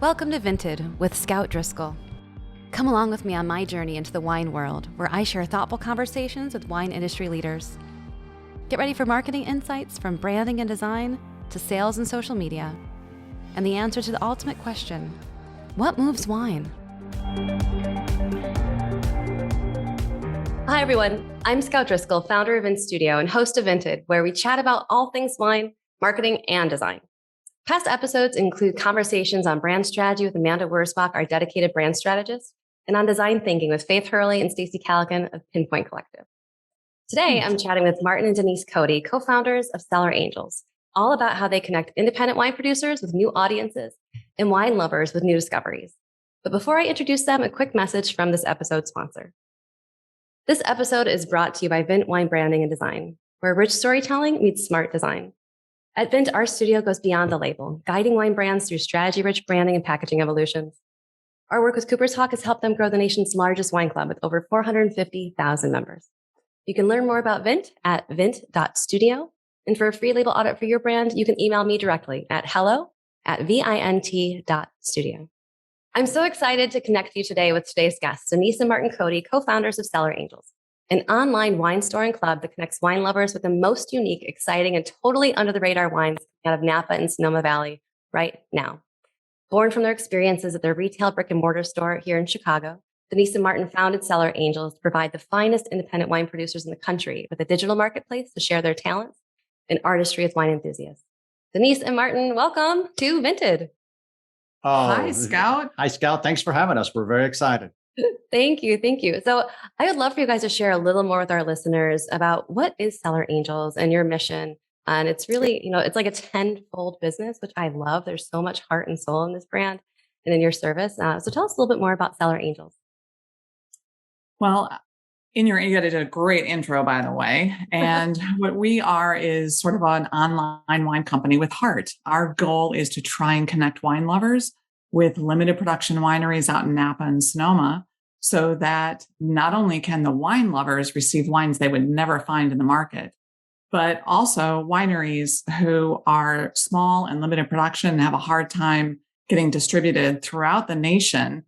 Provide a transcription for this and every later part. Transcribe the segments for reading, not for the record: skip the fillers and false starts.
Welcome to Vinted with Scout Driscoll. Come along with me on my journey into the wine world, where I share thoughtful conversations with wine industry leaders. Get ready for marketing insights from branding and design to sales and social media, and the answer to the ultimate question: what moves wine? Hi, everyone. I'm Scout Driscoll, founder of Studio and host of Vinted, where we chat about all things wine, marketing, and design. Past episodes include conversations on brand strategy with Amanda Wurzbach, our dedicated brand strategist, and on design thinking with Faith Hurley and Stacey Callaghan of Pinpoint Collective. Today, I'm chatting with Martin and Denise Cody, co-founders of Cellar Angels, all about how they connect independent wine producers with new audiences and wine lovers with new discoveries. But before I introduce them, a quick message from this episode's sponsor. This episode is brought to you by Vint Wine Branding and Design, where rich storytelling meets smart design. At Vint, our studio goes beyond the label, guiding wine brands through strategy-rich branding and packaging evolutions. Our work with Cooper's Hawk has helped them grow the nation's largest wine club with over 450,000 members. You can learn more about Vint at vint.studio. And for a free label audit for your brand, you can email me directly at hello@vint.studio. I'm so excited to connect you today with today's guests, Denise and Martin Cody, co-founders of Cellar Angels, an online wine store and club that connects wine lovers with the most unique, exciting, and totally under-the-radar wines out of Napa and Sonoma Valley right now. Born from their experiences at their retail brick-and-mortar store here in Chicago, Denise and Martin founded Cellar Angels to provide the finest independent wine producers in the country with a digital marketplace to share their talents and artistry with wine enthusiasts. Denise and Martin, welcome to Vinted. Hi, Scout. Hi, Scout. Thanks for having us. We're very excited. Thank you. Thank you. So I would love for you guys to share a little more with our listeners about what is Cellar Angels and your mission. And it's really, it's like a tenfold business, which I love. There's so much heart and soul in this brand and in your service. So tell us a little bit more about Cellar Angels. Well, you did a great intro, by the way. And what we are is sort of an online wine company with heart. Our goal is to try and connect wine lovers with limited production wineries out in Napa and Sonoma, so that not only can the wine lovers receive wines they would never find in the market, but also wineries who are small and limited production and have a hard time getting distributed throughout the nation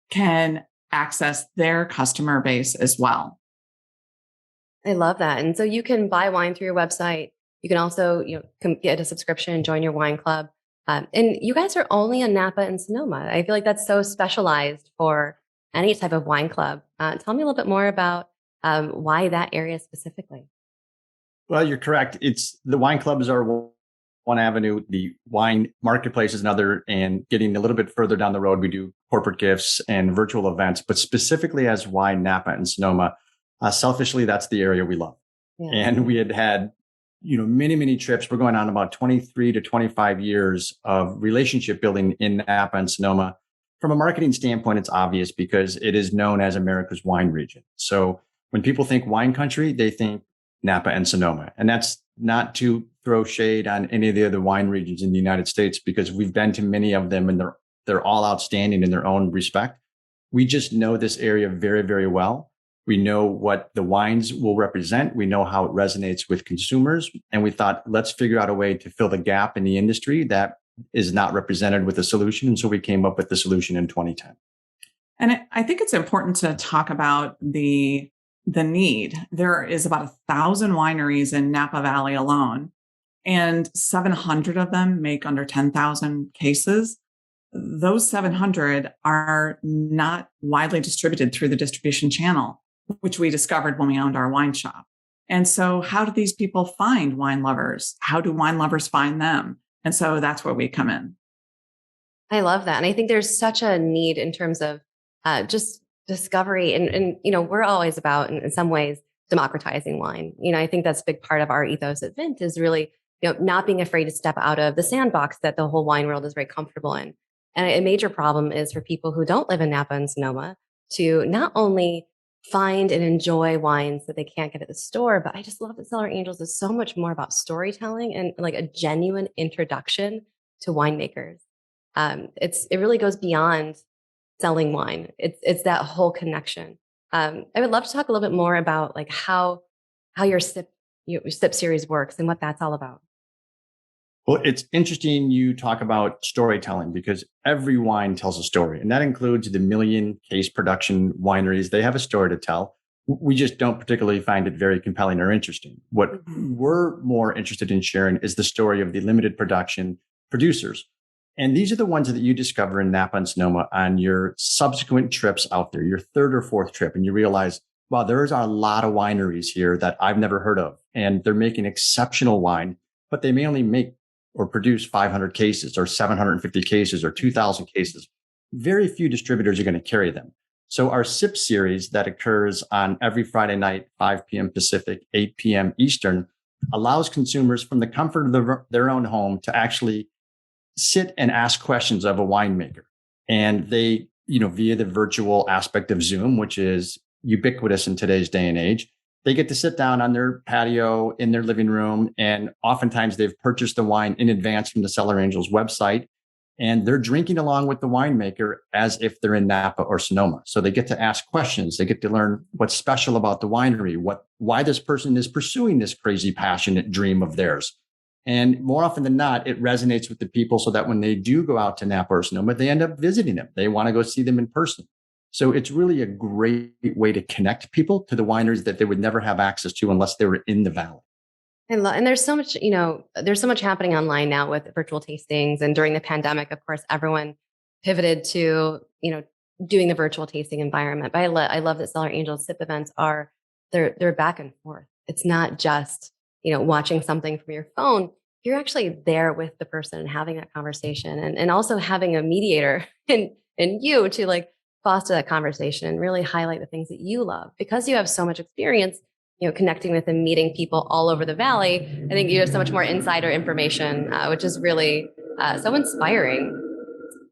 can access their customer base as well. I love that. And so you can buy wine through your website. You can also, get a subscription and join your wine club. And you guys are only in Napa and Sonoma. I feel like that's so specialized for any type of wine club. Tell me a little bit more about why that area specifically. Well, you're correct. It's the wine clubs are one avenue. The wine marketplace is another. And getting a little bit further down the road, we do corporate gifts and virtual events. But specifically as wine, Napa and Sonoma, selfishly, that's the area we love. Yeah. And we had many trips. We're going on about 23 to 25 years of relationship building in Napa and Sonoma. From a marketing standpoint, it's obvious because it is known as America's wine region. So when people think wine country, they think Napa and Sonoma. And that's not to throw shade on any of the other wine regions in the United States, because we've been to many of them and they're all outstanding in their own respect. We just know this area very, very well. We know what the wines will represent. We know how it resonates with consumers. And we thought, let's figure out a way to fill the gap in the industry that is not represented with a solution. And so we came up with the solution in 2010. And I think it's important to talk about the need. There is about 1,000 wineries in Napa Valley alone, and 700 of them make under 10,000 cases. Those 700 are not widely distributed through the distribution channel, which we discovered when we owned our wine shop. And so how do these people find wine lovers? How do wine lovers find them? And so that's where we come in. I love that. And I think there's such a need in terms of just discovery. And we're always about, in some ways, democratizing wine. I think that's a big part of our ethos at Vint is really, not being afraid to step out of the sandbox that the whole wine world is very comfortable in. And a major problem is for people who don't live in Napa and Sonoma to not only find and enjoy wines that they can't get at the store, but I just love that Cellar Angels is so much more about storytelling and like a genuine introduction to winemakers. It really goes beyond selling wine. It's that whole connection. I would love to talk a little bit more about like how your sip series works and what that's all about. Well, it's interesting you talk about storytelling because every wine tells a story, and that includes the million case production wineries. They have a story to tell. We just don't particularly find it very compelling or interesting. What we're more interested in sharing is the story of the limited production producers. And these are the ones that you discover in Napa and Sonoma on your subsequent trips out there, your third or fourth trip, and you realize, wow, there's a lot of wineries here that I've never heard of, and they're making exceptional wine, but they may only make or produce 500 cases or 750 cases or 2,000 cases. Very few distributors are going to carry them. So our SIP series that occurs on every Friday night, 5 p.m. Pacific, 8 p.m. Eastern, allows consumers from the comfort of their own home to actually sit and ask questions of a winemaker. And they, via the virtual aspect of Zoom, which is ubiquitous in today's day and age, they get to sit down on their patio in their living room. And oftentimes they've purchased the wine in advance from the Cellar Angels website. And they're drinking along with the winemaker as if they're in Napa or Sonoma. So they get to ask questions. They get to learn what's special about the winery, why this person is pursuing this crazy, passionate dream of theirs. And more often than not, it resonates with the people so that when they do go out to Napa or Sonoma, they end up visiting them. They want to go see them in person. So it's really a great way to connect people to the wineries that they would never have access to unless they were in the valley. And there's so much, there's so much happening online now with virtual tastings. And during the pandemic, of course, everyone pivoted to, doing the virtual tasting environment. But I love that Cellar Angels SIP events they're back and forth. It's not just, watching something from your phone. You're actually there with the person and having that conversation and also having a mediator and you to like foster that conversation and really highlight the things that you love because you have so much experience, connecting with and meeting people all over the valley. I think you have so much more insider information, which is really so inspiring.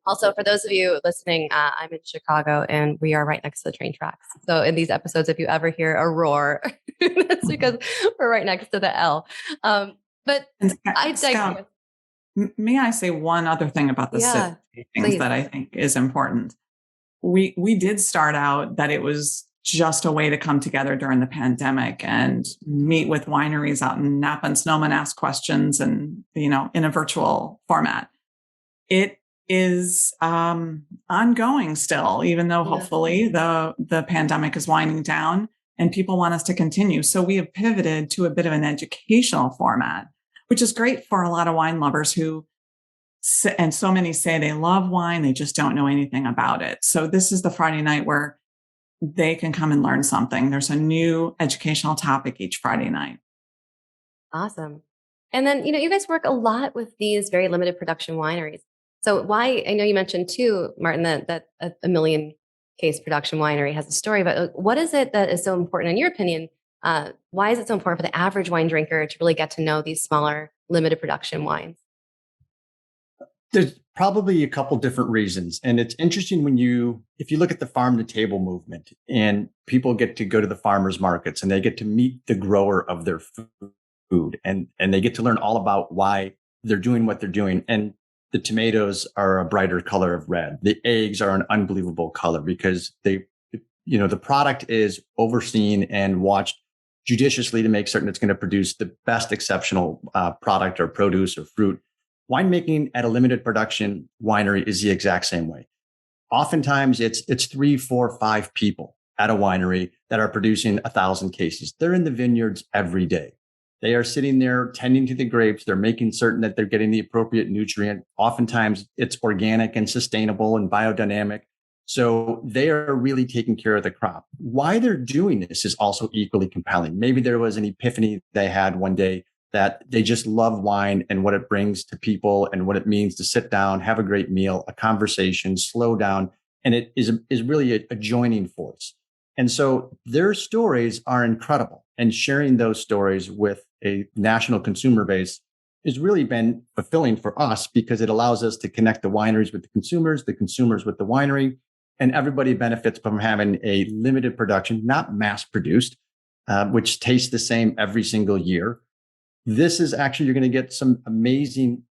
Also, for those of you listening, I'm in Chicago and we are right next to the train tracks. So in these episodes, if you ever hear a roar, that's because we're right next to the L. But I Scout, may I say one other thing about the SIP things that I think is important? We did start out that it was just a way to come together during the pandemic and meet with wineries out in Napa and Sonoma and ask questions and, in a virtual format. It is ongoing still, even though hopefully the pandemic is winding down and people want us to continue. So we have pivoted to a bit of an educational format, which is great for a lot of wine lovers and so many say they love wine, they just don't know anything about it. So this is the Friday night where they can come and learn something. There's a new educational topic each Friday night. Awesome. And then, you guys work a lot with these very limited production wineries. So I know you mentioned too, Martin, that a million case production winery has a story, but what is it that is so important in your opinion? Why is it so important for the average wine drinker to really get to know these smaller limited production wines? There's probably a couple different reasons. And it's interesting if you look at the farm to table movement and people get to go to the farmers markets and they get to meet the grower of their food and they get to learn all about why they're doing what they're doing. And the tomatoes are a brighter color of red. The eggs are an unbelievable color because the product is overseen and watched judiciously to make certain it's going to produce the best exceptional product or produce or fruit. Winemaking at a limited production winery is the exact same way. Oftentimes it's 3, 4, 5 people at a winery that are producing 1,000 cases. They're in the vineyards every day. They are sitting there tending to the grapes. They're making certain that they're getting the appropriate nutrient. Oftentimes it's organic and sustainable and biodynamic. So they are really taking care of the crop. Why they're doing this is also equally compelling. Maybe there was an epiphany they had one day that they just love wine and what it brings to people and what it means to sit down, have a great meal, a conversation, slow down. And it is really a joining force. And so their stories are incredible. And sharing those stories with a national consumer base has really been fulfilling for us because it allows us to connect the wineries with the consumers with the winery, and everybody benefits from having a limited production, not mass produced, which tastes the same every single year. This is actually, you're going to get some amazing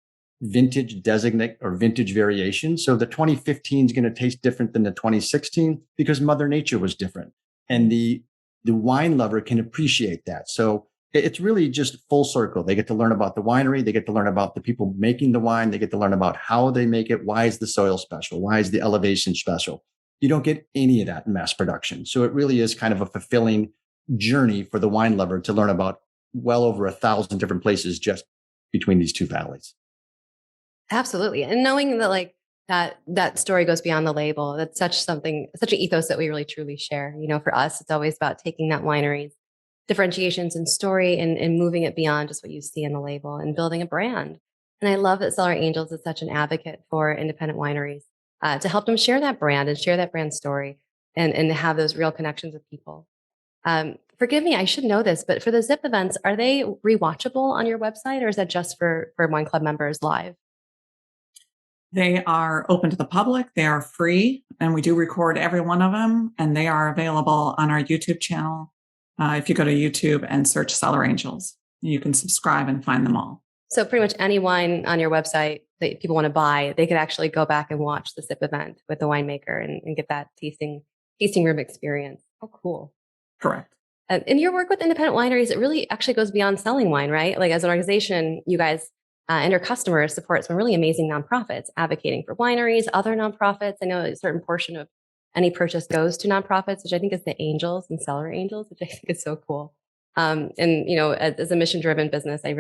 vintage designate or vintage variation. So the 2015 is going to taste different than the 2016 because Mother Nature was different. And the wine lover can appreciate that. So it's really just full circle. They get to learn about the winery. They get to learn about the people making the wine. They get to learn about how they make it. Why is the soil special? Why is the elevation special? You don't get any of that in mass production. So it really is kind of a fulfilling journey for the wine lover to learn about well over 1,000 different places just between these two valleys. Absolutely. And knowing that like that story goes beyond the label, that's such an ethos that we really truly share. For us, it's always about taking that winery's differentiations and story and moving it beyond just what you see in the label and building a brand. And I love that Cellar Angels is such an advocate for independent wineries to help them share that brand and share that brand story and have those real connections with people. Forgive me, I should know this, but for the Zip events, are they rewatchable on your website or is that just for Wine Club members live? They are open to the public. They are free, and we do record every one of them, and they are available on our YouTube channel. If you go to YouTube and search Cellar Angels, you can subscribe and find them all. So pretty much any wine on your website that people want to buy, they could actually go back and watch the Sip event with the winemaker and get that tasting room experience. Oh, cool. Correct. In your work with independent wineries, it really actually goes beyond selling wine, right? Like as an organization, you guys and your customers support some really amazing nonprofits advocating for wineries, other nonprofits. I know a certain portion of any purchase goes to nonprofits, which I think is the Angels and Cellar Angels, which I think is so cool. And as a mission-driven business, I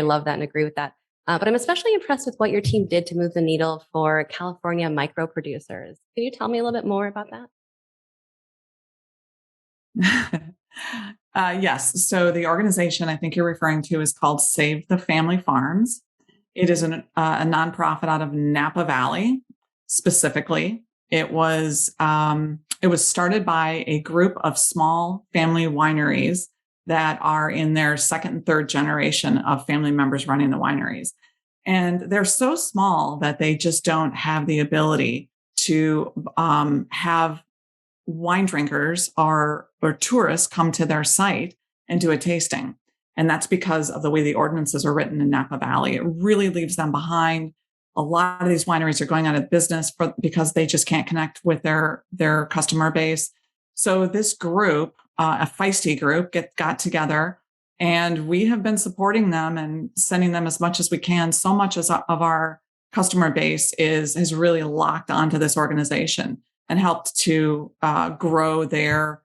love that and agree with that. But I'm especially impressed with what your team did to move the needle for California micro producers. Can you tell me a little bit more about that? Yes. So the organization I think you're referring to is called Save the Family Farms. It is a nonprofit out of Napa Valley, specifically. It was started by a group of small family wineries that are in their second and third generation of family members running the wineries. And they're so small that they just don't have the ability to have wine drinkers or tourists come to their site and do a tasting. And that's because of the way the ordinances are written in Napa Valley. It really leaves them behind. A lot of these wineries are going out of business because they just can't connect with their customer base. So this group, a feisty group, got together, and we have been supporting them and sending them as much as we can. So much of our customer base has really locked onto this organization and helped to grow their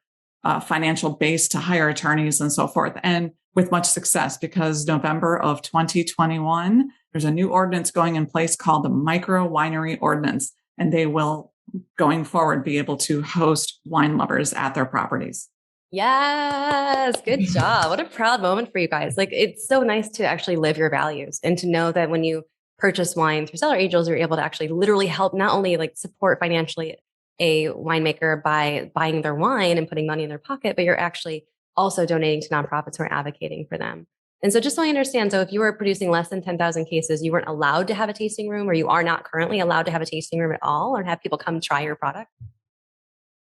financial base to hire attorneys and so forth, and with much success, because November of 2021, there's a new ordinance going in place called the Micro Winery Ordinance, and they will, going forward, be able to host wine lovers at their properties. Yes, good job. What a proud moment for you guys. Like, it's so nice to actually live your values and to know that when you purchase wine through Cellar Angels, you're able to actually literally help not only like support financially a winemaker by buying their wine and putting money in their pocket, but you're actually also donating to nonprofits who are advocating for them. And so just so I understand, so if you were producing less than 10,000 cases, you weren't allowed to have a tasting room, or you are not currently allowed to have a tasting room at all, or have people come try your product?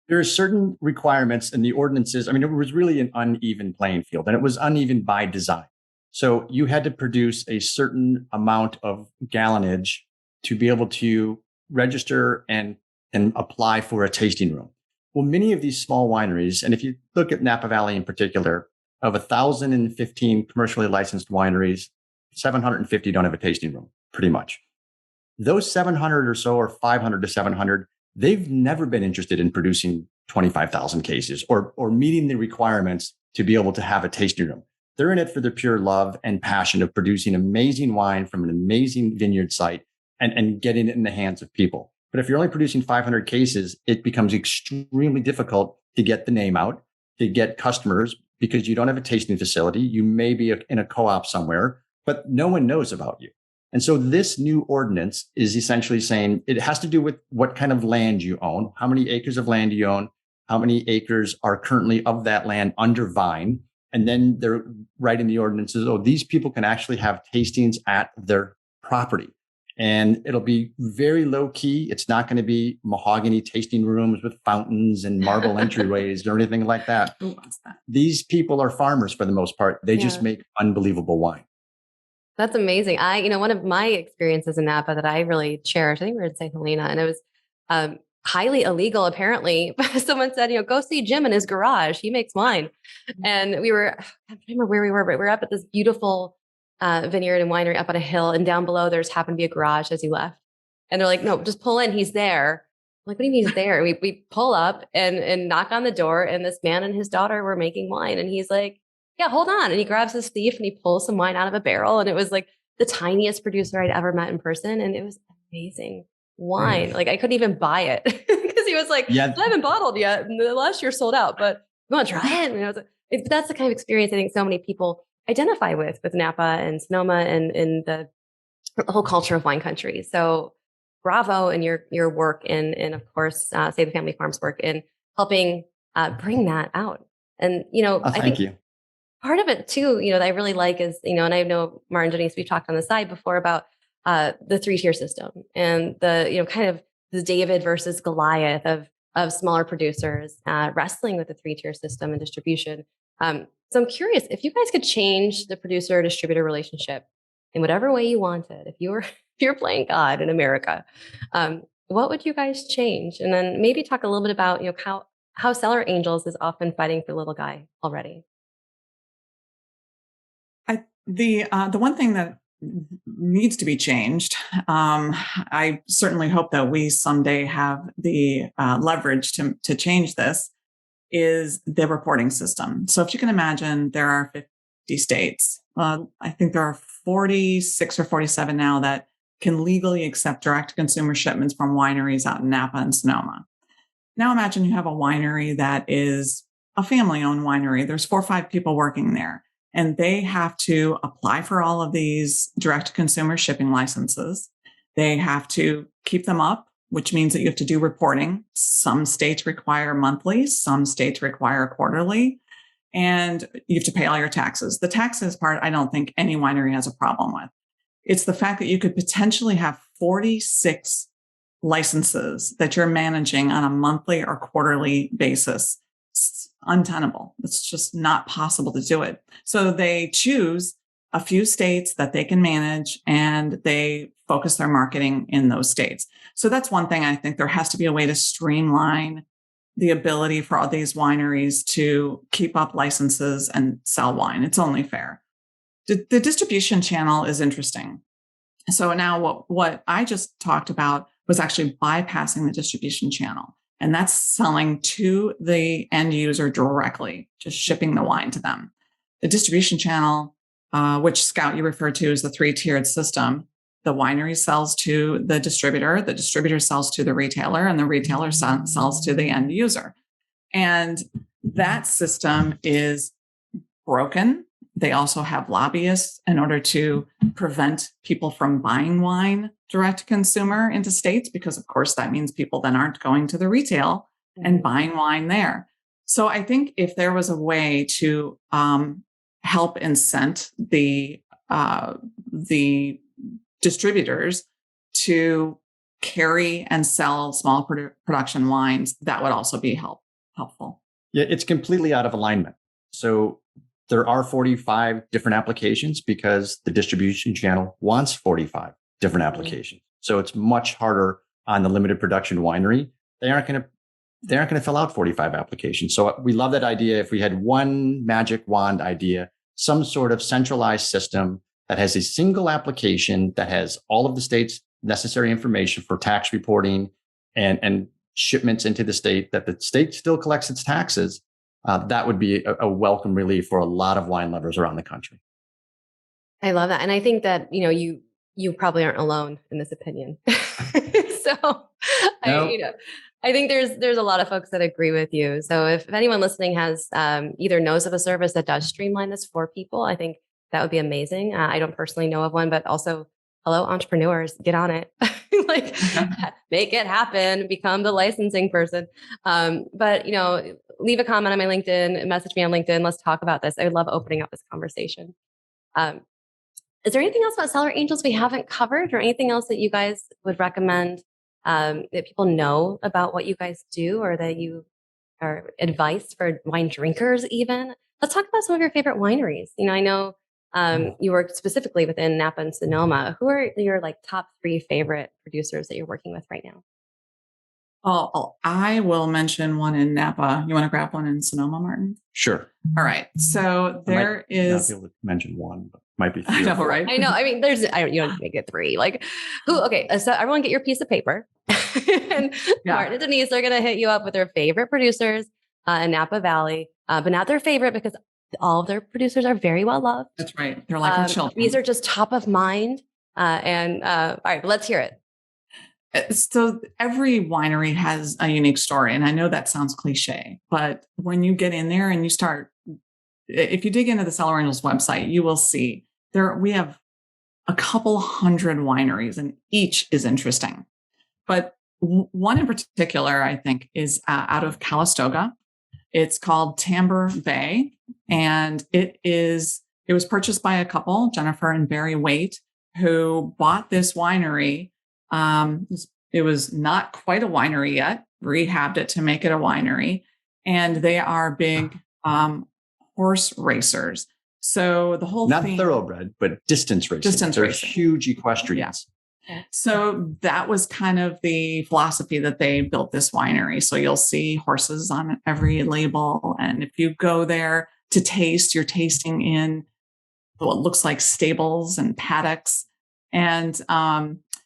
There are certain requirements in the ordinances. I mean, it was really an uneven playing field, and it was uneven by design. So you had to produce a certain amount of gallonage to be able to register and apply for a tasting room. Well, many of these small wineries, and if you look at Napa Valley in particular, of 1,015 commercially licensed wineries, 750 don't have a tasting room, pretty much. Those 700 or so, or 500 to 700, they've never been interested in producing 25,000 cases or meeting the requirements to be able to have a tasting room. They're in it for the pure love and passion of producing amazing wine from an amazing vineyard site and getting it in the hands of people. But if you're only producing 500 cases, it becomes extremely difficult to get the name out, to get customers, because you don't have a tasting facility. You may be in a co-op somewhere, but no one knows about you. And so this new ordinance is essentially saying it has to do with what kind of land you own, how many acres of land you own, how many acres are currently of that land under vine. And then they're writing the ordinances, these people can actually have tastings at their property. And it'll be very low key. It's not going to be mahogany tasting rooms with fountains and marble entryways or anything like that. Who wants that? These people are farmers for the most part. They just make unbelievable wine. That's amazing. One of my experiences in Napa that I really cherish, I think we were in St. Helena, and it was highly illegal, apparently. But someone said, go see Jim in his garage. He makes wine. And I don't remember where we were, but we were up at this beautiful vineyard and winery up on a hill. And down below, there's happened to be a garage as you left. And they're like, no, just pull in. He's there. I'm like, what do you mean he's there? We pull up and knock on the door. And this man and his daughter were making wine. And he's like, yeah, hold on. And he grabs his thief and he pulls some wine out of a barrel. And it was like the tiniest producer I'd ever met in person. And it was amazing wine. Right. Like I couldn't even buy it because he was like, Yeah. I haven't bottled yet. And the last year sold out, but you want to try it? And I was like, that's the kind of experience I think so many people identify with Napa and Sonoma and the whole culture of wine country. So bravo in your work and of course, Save the Family Farms work in helping bring that out. And, I think you. part of it too, that I really like is, and I know Martin, Denise, we've talked on the side before about the 3-tier system and the, kind of the David versus Goliath of smaller producers wrestling with the 3-tier system and distribution. So I'm curious if you guys could change the producer distributor relationship in whatever way you wanted, if you're playing God in America, what would you guys change? And then maybe talk a little bit about, how Cellar Angels is often fighting for little guy already. The one thing that needs to be changed, I certainly hope that we someday have the leverage to change this, is the reporting system. So if you can imagine, there are 50 states. I think there are 46 or 47 now that can legally accept direct-to-consumer shipments from wineries out in Napa and Sonoma. Now imagine you have a winery that is a family-owned winery. There's 4 or 5 people working there, and they have to apply for all of these direct-to-consumer shipping licenses. They have to keep them up, which means that you have to do reporting. Some states require monthly, some states require quarterly, and you have to pay all your taxes. The taxes part, I don't think any winery has a problem with. It's the fact that you could potentially have 46 licenses that you're managing on a monthly or quarterly basis. It's untenable. It's just not possible to do it. So they choose a few states that they can manage and they focus their marketing in those states. So that's one thing. I think there has to be a way to streamline the ability for all these wineries to keep up licenses and sell wine. It's only fair. The distribution channel is interesting. So now what I just talked about was actually bypassing the distribution channel. And that's selling to the end user directly, just shipping the wine to them. The distribution channel, which Scout you referred to as the 3-tiered system, the winery sells to the distributor sells to the retailer, and the retailer sells to the end user. And that system is broken. They also have lobbyists in order to prevent people from buying wine direct to consumer into states, because of course that means people then aren't going to the retail and buying wine there. So I think if there was a way to help incent the distributors to carry and sell small production wines, that would also be helpful. Yeah, it's completely out of alignment. So there are 45 different applications because the distribution channel wants 45 different applications. So it's much harder on the limited production winery. They aren't going to fill out 45 applications. So we love that idea. If we had one magic wand idea, some sort of centralized system that has a single application that has all of the state's necessary information for tax reporting and shipments into the state, that the state still collects its taxes, that would be a welcome relief for a lot of wine lovers around the country. I love that. And I think that, you probably aren't alone in this opinion. So No. I think there's a lot of folks that agree with you. So if anyone listening has either knows of a service that does streamline this for people, I think that would be amazing. I don't personally know of one, but also, hello, entrepreneurs, get on it. Like, make it happen, become the licensing person. But, leave a comment on my LinkedIn, message me on LinkedIn. Let's talk about this. I would love opening up this conversation. Is there anything else about Cellar Angels we haven't covered, or anything else that you guys would recommend that people know about what you guys do, or that you are advice for wine drinkers even? Let's talk about some of your favorite wineries. I know you work specifically within Napa and Sonoma. Who are your top 3 favorite producers that you're working with right now? Oh, I will mention one in Napa. You want to grab one in Sonoma, Martin? Sure. All right. So there is. Not be able to mention one, but might be three. I know, right? I know. I mean, you don't make it three. Like, who? Okay. So everyone get your piece of paper. And Martin and Denise are going to hit you up with their favorite producers in Napa Valley, but not their favorite because all of their producers are very well loved. That's right. They're like our children. These are just top of mind. All right, let's hear it. So every winery has a unique story. And I know that sounds cliche, but when you get in there and you start, if you dig into the Cellar Angels website, you will see we have a couple hundred wineries and each is interesting. But one in particular, I think, is out of Calistoga. It's called Timber Bay. And it was purchased by a couple, Jennifer and Barry Waite, who bought this winery. It was not quite a winery yet, rehabbed it to make it a winery. And they are big horse racers. So the whole not thing, thoroughbred, but distance racing. They're huge equestrians. Yeah. So that was kind of the philosophy that they built this winery. So you'll see horses on every label. And if you go there to taste, you're tasting in what looks like stables and paddocks. And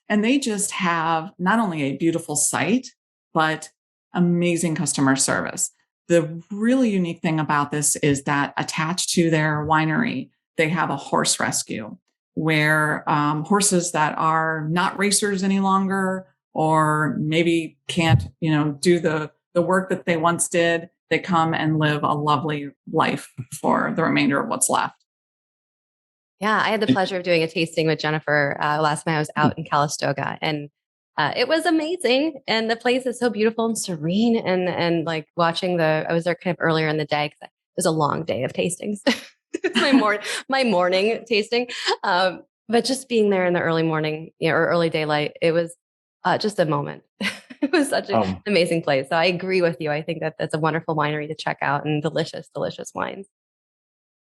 they just have not only a beautiful site, but amazing customer service. The really unique thing about this is that attached to their winery, they have a horse rescue where horses that are not racers any longer, or maybe can't, do the work that they once did, they come and live a lovely life for the remainder of what's left. Yeah, I had the pleasure of doing a tasting with Jennifer last time I was out in Calistoga, and it was amazing. And the place is so beautiful and serene, and like watching I was there kind of earlier in the day because it was a long day of tastings. my morning tasting, but just being there in the early morning or early daylight, it was just a moment. It was such an amazing place. So I agree with you. I think that that's a wonderful winery to check out, and delicious wines.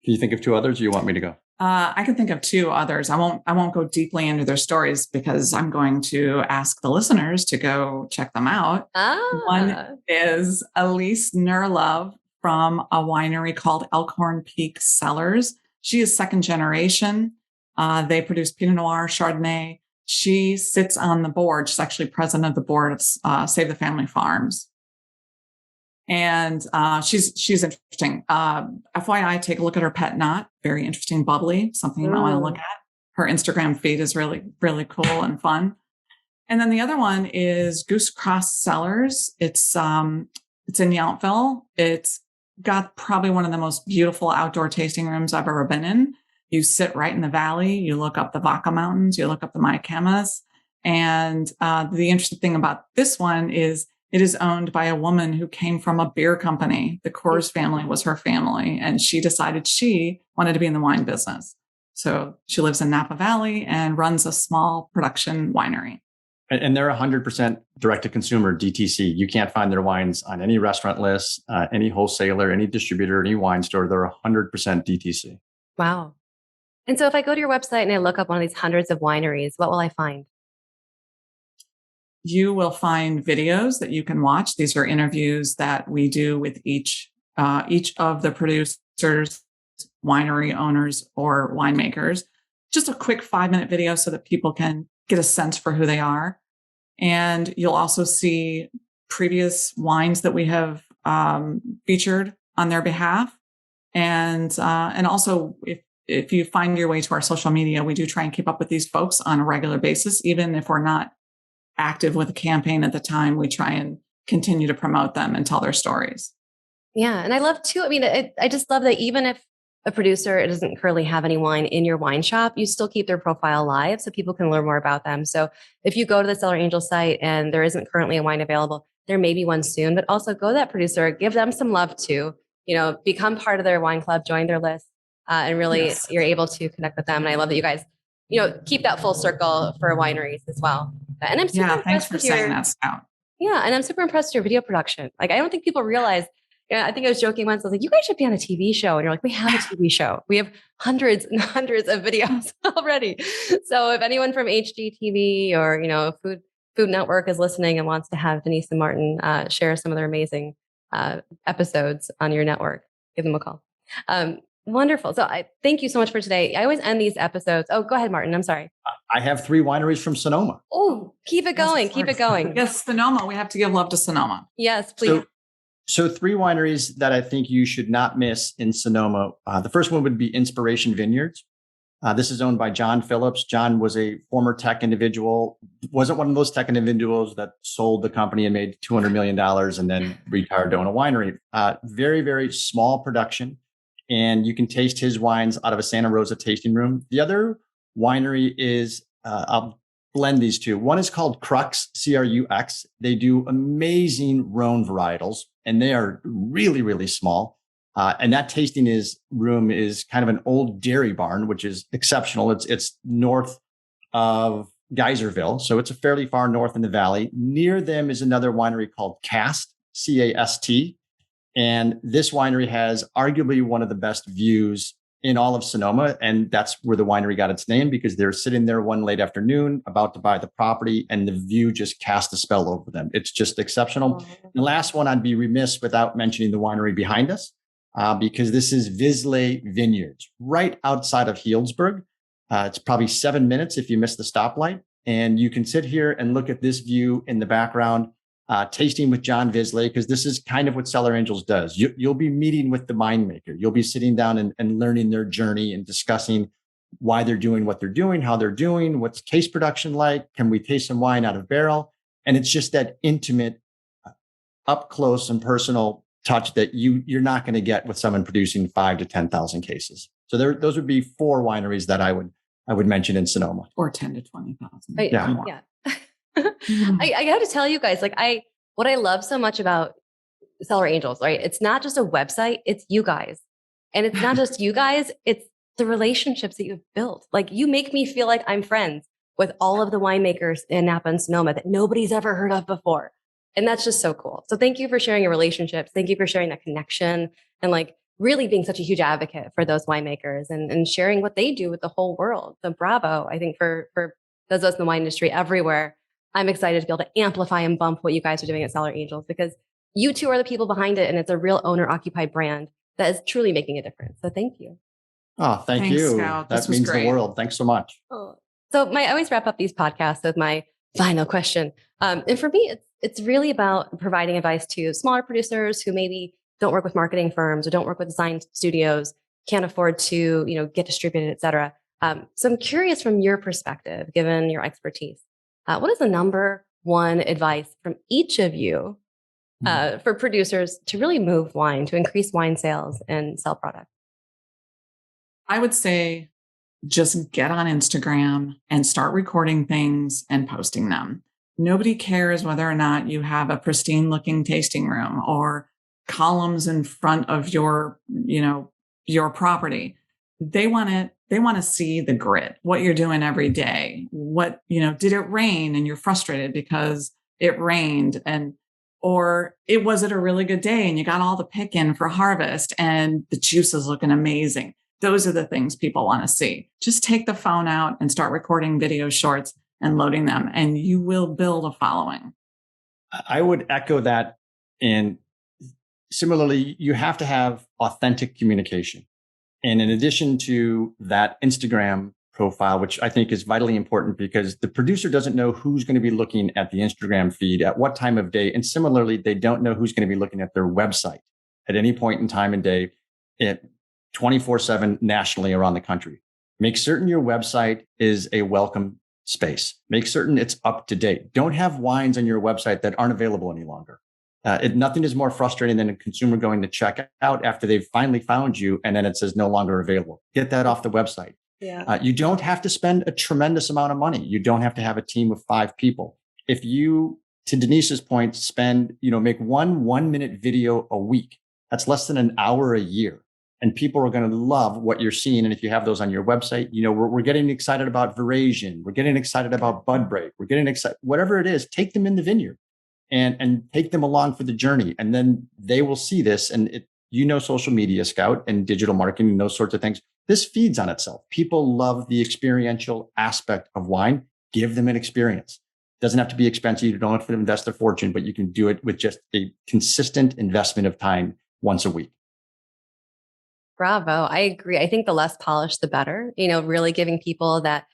Can you think of two others, or you want me to go? I can think of two others. I won't go deeply into their stories because I'm going to ask the listeners to go check them out. One is Elise Nerlove from a winery called Elkhorn Peak Cellars. She is second generation. They produce Pinot Noir, Chardonnay. She sits on the board. She's actually president of the board of Save the Family Farms. And she's interesting. FYI, take a look at her pet knot. Very interesting, bubbly, something you might want to look at. Her Instagram feed is really, really cool and fun. And then the other one is Goose Cross Cellars. It's in Yountville. It's got probably one of the most beautiful outdoor tasting rooms I've ever been in. You sit right in the valley. You look up the Vaca Mountains. You look up the Mayacamas. And the interesting thing about this one is it is owned by a woman who came from a beer company. The Coors family was her family, and she decided she wanted to be in the wine business. So she lives in Napa Valley and runs a small production winery. And they're 100% direct-to-consumer DTC. You can't find their wines on any restaurant list, any wholesaler, any distributor, any wine store. They're 100% DTC. Wow. And so if I go to your website and I look up one of these hundreds of wineries, what will I find? You will find videos that you can watch. These are interviews that we do with each of the producers, winery owners, or winemakers. Just a quick 5-minute video so that people can get a sense for who they are. And you'll also see previous wines that we have featured on their behalf. And also, if you find your way to our social media, we do try and keep up with these folks on a regular basis. Even if we're not active with a campaign at the time, we try and continue to promote them and tell their stories. Yeah. And I love too, I mean, I just love that even if a producer doesn't currently have any wine in your wine shop, you still keep their profile live so people can learn more about them. So if you go to the Cellar Angels site and there isn't currently a wine available, there may be one soon, but also go to that producer, give them some love too, become part of their wine club, join their list, and really you're able to connect with them. And I love that you guys, keep that full circle for wineries as well. And I'm super thanks for saying that, Scout. Yeah. And I'm super impressed with your video production. Like, I don't think people realize, I think I was joking once. I was like, you guys should be on a TV show. And you're like, we have a TV show. We have hundreds and hundreds of videos already. So if anyone from HGTV or, Food Network is listening and wants to have Denise and Martin share some of their amazing episodes on your network, give them a call. Wonderful. So I thank you so much for today. I always end these episodes. Oh, go ahead, Martin. I'm sorry. I have 3 wineries from Sonoma. Oh, keep it going. Keep it going. Yes, Sonoma. We have to give love to Sonoma. Yes, please. So 3 wineries that I think you should not miss in Sonoma. The first one would be Inspiration Vineyards. This is owned by John Phillips. John was a former tech individual, wasn't one of those tech individuals that sold the company and made $200 million and then retired to own a winery. Very, very small production. And you can taste his wines out of a Santa Rosa tasting room. The other winery is, I'll blend these two. One is called Crux, Crux. They do amazing Rhone varietals, and they are really, really small. And that tasting room is kind of an old dairy barn, which is exceptional. It's north of Geyserville, so it's a fairly far north in the valley. Near them is another winery called Cast, Cast. And this winery has arguably one of the best views in all of Sonoma. And that's where the winery got its name, because they're sitting there one late afternoon about to buy the property, and the view just cast a spell over them. It's just exceptional. The last one, I'd be remiss without mentioning the winery behind us, because this is Vizsla Vineyards, right outside of Healdsburg. It's probably 7 minutes if you miss the stoplight. And you can sit here and look at this view in the background. Tasting with John Vizsla, because this is kind of what Cellar Angels does. You'll be meeting with the winemaker. You'll be sitting down and learning their journey and discussing why they're doing what they're doing, how they're doing, what's case production like, can we taste some wine out of barrel? And it's just that intimate, up close and personal touch that you're not going to get with someone producing 5,000 to 10,000 cases. So those would be 4 wineries that I would mention in Sonoma. Or 10 to 20,000. Yeah. I got to tell you guys, what I love so much about Cellar Angels, right? It's not just a website, it's you guys. And it's not just you guys, it's the relationships that you've built. You make me feel like I'm friends with all of the winemakers in Napa and Sonoma that nobody's ever heard of before. And that's just so cool. So thank you for sharing your relationships. Thank you for sharing that connection and really being such a huge advocate for those winemakers and sharing what they do with the whole world. So bravo, I think for those of us in the wine industry everywhere. I'm excited to be able to amplify and bump what you guys are doing at Cellar Angels, because you two are the people behind it, and it's a real owner-occupied brand that is truly making a difference. So thank you. Oh, thanks you. Scout. That means the world. Thanks so much. Oh. So I always wrap up these podcasts with my final question. And for me, it's really about providing advice to smaller producers who maybe don't work with marketing firms or don't work with design studios, can't afford to get distributed, et cetera. So I'm curious, from your perspective, given your expertise, what is the number one advice from each of you for producers to really move wine, to increase wine sales and sell product? I would say just get on Instagram and start recording things and posting them. Nobody cares whether or not you have a pristine looking tasting room or columns in front of your property. They want to see the grit, what you're doing every day. What, did it rain and you're frustrated because it rained, or was it a really good day and you got all the pick in for harvest and the juice is looking amazing. Those are the things people want to see. Just take the phone out and start recording video shorts and loading them, and you will build a following. I would echo that. And similarly, you have to have authentic communication. And in addition to that Instagram profile, which I think is vitally important, because the producer doesn't know who's going to be looking at the Instagram feed at what time of day. And similarly, they don't know who's going to be looking at their website at any point in time and day, 24/7 nationally around the country. Make certain your website is a welcome space. Make certain it's up to date. Don't have wines on your website that aren't available any longer. Nothing is more frustrating than a consumer going to check out after they've finally found you and then it says no longer available. Get that off the website. Yeah. You don't have to spend a tremendous amount of money. You don't have to have a team of 5 people. If you, to Denise's point, make 1-minute video a week, that's less than an hour a year. And people are going to love what you're seeing. And if you have those on your website, we're getting excited about veraison. We're getting excited about bud break. We're getting excited, whatever it is, take them in the vineyard and take them along for the journey. And then they will see this. And social media, Scout, and digital marketing and those sorts of things. This feeds on itself. People love the experiential aspect of wine. Give them an experience. Doesn't have to be expensive. You don't have to invest a fortune, but you can do it with just a consistent investment of time once a week. Bravo. I agree. I think the less polished, the better. Really giving people that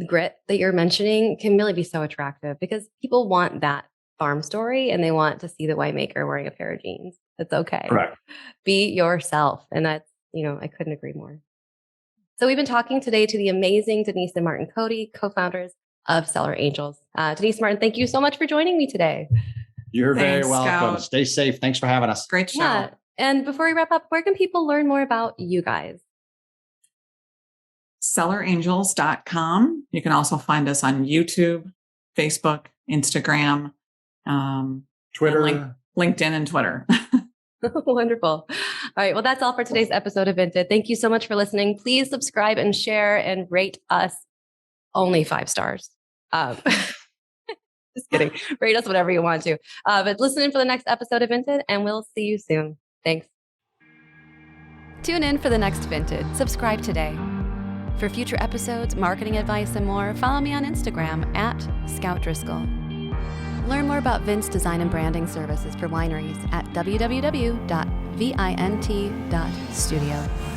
grit that you're mentioning can really be so attractive because people want that farm story and they want to see the winemaker wearing a pair of jeans. That's okay. Correct. Be yourself. And that's, I couldn't agree more. So we've been talking today to the amazing Denise and Martin Cody, co-founders of Cellar Angels. Denise, Martin, thank you so much for joining me today. You're very Thanks, welcome. Scout. Stay safe. Thanks for having us. Great show. Yeah. And before we wrap up, where can people learn more about you guys? CellarAngels.com. You can also find us on YouTube, Facebook, Instagram, Twitter, LinkedIn, and Twitter. Wonderful. All right. Well, that's all for today's episode of Vinted. Thank you so much for listening. Please subscribe and share and rate us only 5 stars. Just kidding. Rate us whatever you want to. But listen in for the next episode of Vinted, and we'll see you soon. Thanks. Tune in for the next Vinted. Subscribe today. For future episodes, marketing advice, and more, follow me on Instagram @ScoutDriscoll. Learn more about Vince design and branding services for wineries at www.vint.studio.